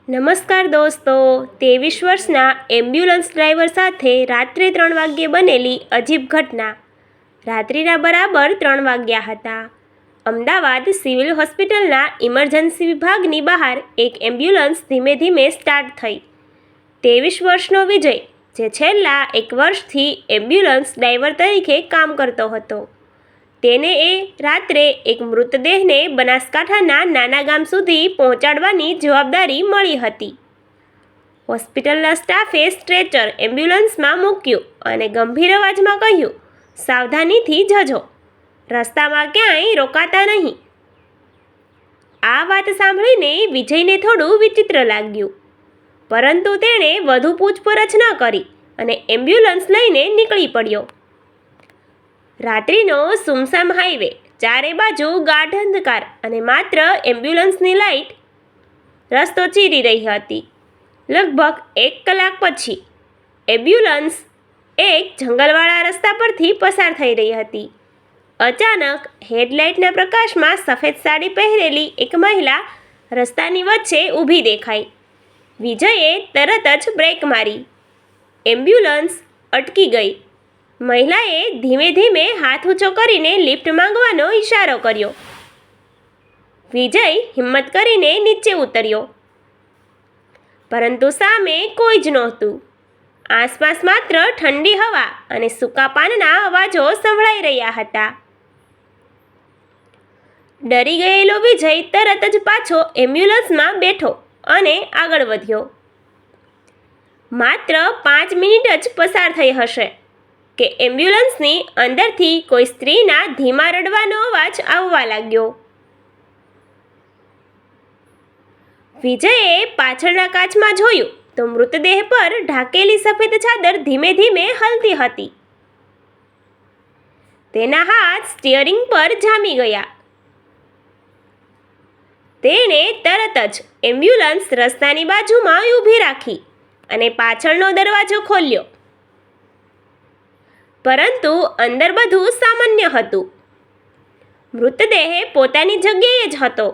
નમસ્કાર દોસ્તો, 23 વર્ષના એમ્બ્યુલન્સ ડ્રાઈવર સાથે રાત્રે 3 વાગ્યે બનેલી અજીબ ઘટના. રાત્રિના બરાબર 3 વાગ્યા હતા. અમદાવાદ સિવિલ હોસ્પિટલના ઇમરજન્સી વિભાગની બહાર એક એમ્બ્યુલન્સ ધીમે ધીમે સ્ટાર્ટ થઈ. 23 વર્ષનો વિજય, જે છેલ્લા 1 વર્ષથી એમ્બ્યુલન્સ ડ્રાઈવર તરીકે કામ કરતો હતો, તેને રાત્રે એક મૃતદેહને બનાસકાંઠાના નાના ગામ સુધી પહોંચાડવાની જવાબદારી મળી હતી. હોસ્પિટલના સ્ટાફે સ્ટ્રેચર એમ્બ્યુલન્સમાં મૂક્યું અને ગંભીર અવાજમાં કહ્યું, "સાવધાનીથી જજો, રસ્તામાં ક્યાંય રોકાતા નહીં." આ વાત સાંભળીને વિજયને થોડું વિચિત્ર લાગ્યું, પરંતુ તેણે વધુ પૂછપરછ ન કરી અને એમ્બ્યુલન્સ લઈને નીકળી પડ્યો. રાત્રિનો સુમસામ હાઈવે, ચારે બાજુ ગાઢ અંધકાર અને માત્ર એમ્બ્યુલન્સની લાઇટ રસ્તો ચીરી રહી હતી. લગભગ 1 કલાક પછી એમ્બ્યુલન્સ એક જંગલવાળા રસ્તા પરથી પસાર થઈ રહી હતી. અચાનક હેડલાઇટના પ્રકાશમાં સફેદ સાડી પહેરેલી એક મહિલા રસ્તાની વચ્ચે ઊભી દેખાઈ. વિજયે તરત જ બ્રેક મારી. એમ્બ્યુલન્સ અટકી ગઈ. મહિલાએ ધીમે ધીમે હાથ ઊંચો કરીને લિફ્ટ માંગવાનો ઈશારો કર્યો. વિજય હિંમત કરીને નીચે ઉતર્યો, પરંતુ સામે કોઈ જ નહોતું. આસપાસ માત્ર ઠંડી હવા અને સૂકા પાનના અવાજો સંભળાઈ રહ્યા હતા. ડરી ગયેલો વિજય તરત જ પાછો એમ્બ્યુલન્સમાં બેઠો અને આગળ વધ્યો. માત્ર 5 મિનિટ જ પસાર થઈ હશે કે એમ્બ્યુલન્સની અંદરથી કોઈ સ્ત્રીના ધીમા રડવાનો અવાજ આવવા લાગ્યો. વિજયે પાછળના કાચમાં જોયું તો મૃતદેહ પર ઢાંકેલી સફેદ ચાદર ધીમે ધીમે હલતી હતી. તેના હાથ સ્ટીયરિંગ પર જામી ગયા. તેણે તરત જ એમ્બ્યુલન્સ રસ્તાની બાજુમાં ઊભી રાખી અને પાછળનો દરવાજો ખોલ્યો. પરંતુ અંદર બધું સામાન્ય હતું. મૃતદેહ પોતાની જગ્યાએ જ હતો.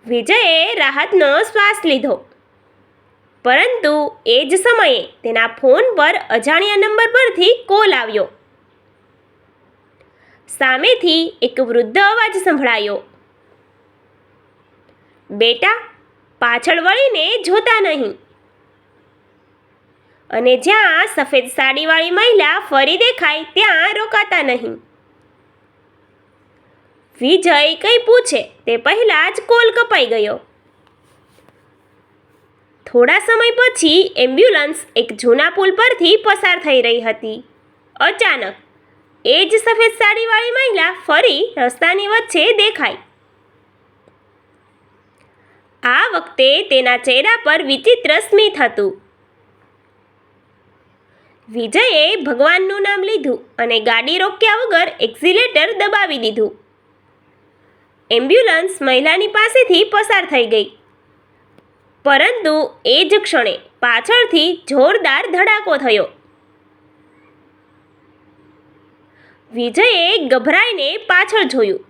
વિજયે રાહતનો શ્વાસ લીધો, પરંતુ એ જ સમયે તેના ફોન પર અજાણ્યા નંબર પરથી કોલ આવ્યો. સામેથી એક વૃદ્ધ અવાજ સંભળાયો, "બેટા, પાછળ વળીને જોતા નહીં." અને જ્યાં સફેદ સાડીવાળી મહિલા ફરી દેખાય ત્યાં રોકાતા નહીં. વિજય કંઈ પૂછે તે પહેલાં જ કોલ કપાઈ ગયો. થોડા સમય પછી એમ્બ્યુલન્સ એક જૂના પુલ પરથી પસાર થઈ રહી હતી. અચાનક એ જ સફેદ સાડીવાળી મહિલા ફરી રસ્તાની વચ્ચે દેખાઈ. આ વખતે તેના ચહેરા પર વિચિત્ર સ્મિત હતું. વિજયે ભગવાનનું નામ લીધું અને ગાડી રોક્યા વગર એક્સિલેટર દબાવી દીધું. એમ્બ્યુલન્સ મહિલાની પાસેથી પસાર થઈ ગઈ, પરંતુ એ જ ક્ષણે પાછળથી જોરદાર ધડાકો થયો. વિજયે ગભરાઈને પાછળ જોયું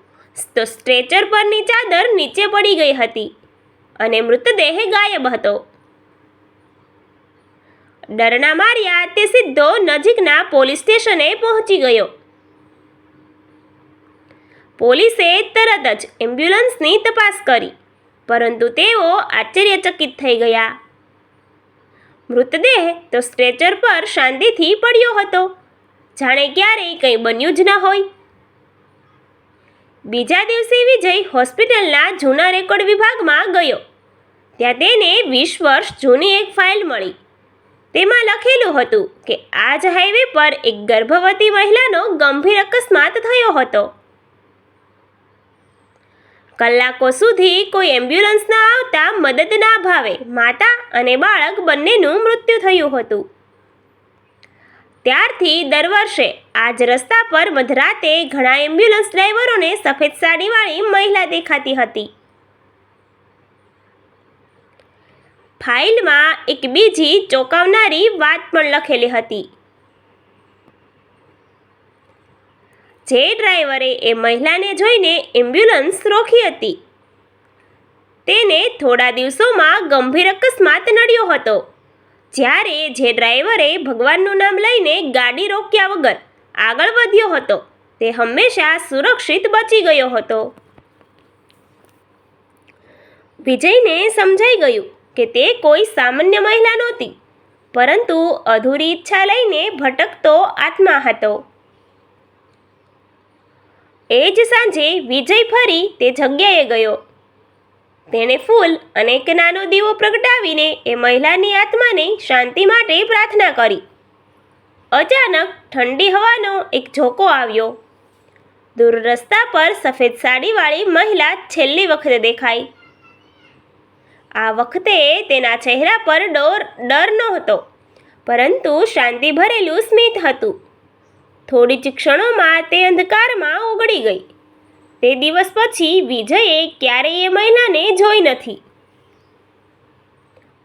તો સ્ટ્રેચર પરની ચાદર નીચે પડી ગઈ હતી અને મૃતદેહ ગાયબ હતો. ડરના માર્યા તે સીધો નજીકના પોલીસ સ્ટેશને પહોંચી ગયો. પોલીસે તરત જ એમ્બ્યુલન્સની તપાસ કરી, પરંતુ તેઓ આશ્ચર્યચકિત થઈ ગયા. મૃતદેહ તો સ્ટ્રેચર પર શાંતિથી પડ્યો હતો, જાણે ક્યારેય કંઈ બન્યું જ ન હોય. બીજા દિવસે વિજય હોસ્પિટલના જૂના રેકોર્ડ વિભાગમાં ગયો. ત્યાં તેને 20 વર્ષ જૂની એક ફાઇલ મળી. તેમાં લખેલું હતું કે આ જ હાઈવે પર એક ગર્ભવતી મહિલાનો ગંભીર અકસ્માત થયો હતો. કલાકો સુધી કોઈ એમ્બ્યુલન્સ ન આવતા મદદના અભાવે માતા અને બાળક બંનેનું મૃત્યુ થયું હતું. ત્યારથી દર વર્ષે આ જ રસ્તા પર મધરાતે ઘણા એમ્બ્યુલન્સ ડ્રાઈવરોને સફેદ સાડીવાળી મહિલા દેખાતી હતી. ફાઇલમાં એક બીજી ચોંકાવનારી વાત પણ લખેલી હતી. જે ડ્રાઈવરે એ મહિલાને જોઈને એમ્બ્યુલન્સ રોકી હતી, તેને થોડા દિવસોમાં ગંભીર અકસ્માત નડ્યો હતો, જ્યારે જે ડ્રાઈવરે ભગવાનનું નામ લઈને ગાડી રોક્યા વગર આગળ વધ્યો હતો તે હંમેશા સુરક્ષિત બચી ગયો હતો. વિજયને સમજાઈ ગયું કે તે કોઈ સામાન્ય મહિલા નહોતી, પરંતુ અધૂરી ઈચ્છા લઈને ભટકતો આત્મા હતો. એ જ સાંજે વિજય ફરી તે જગ્યાએ ગયો. તેણે ફૂલ અને એક નાનો દીવો પ્રગટાવીને એ મહિલાની આત્માને શાંતિ માટે પ્રાર્થના કરી. અચાનક ઠંડી હવાનો એક ઝોકો આવ્યો. દૂર રસ્તા પર સફેદ સાડીવાળી મહિલા છેલ્લી વખત દેખાઈ. આ વખતે તેના ચહેરા પર ડર નહોતો, પરંતુ શાંતિ ભરેલું સ્મિત હતું. થોડી જ ક્ષણોમાં તે અંધકારમાં ઓગળી ગઈ. તે દિવસ પછી વિજયે ક્યારેય એ મહિલાને જોઈ નથી.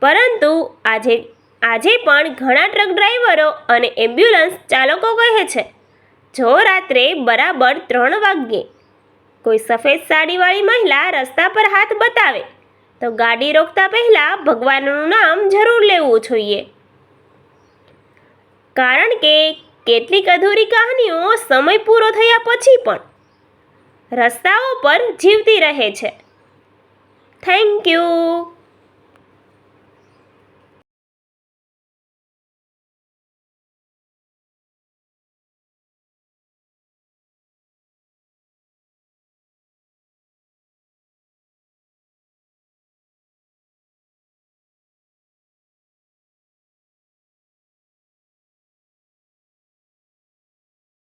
પરંતુ આજે પણ ઘણા ટ્રક ડ્રાઈવરો અને એમ્બ્યુલન્સ ચાલકો કહે છે, જો રાત્રે બરાબર 3 વાગ્યે કોઈ સફેદ સાડીવાળી મહિલા રસ્તા પર હાથ બતાવે તો ગાડી રોકતા પહેલાં ભગવાનનું નામ જરૂર લેવું જોઈએ. કારણ કે કેટલીક અધૂરી કહાનીઓ સમય પૂરો થયા પછી પણ રસ્તાઓ પર જીવતી રહે છે. Thank you.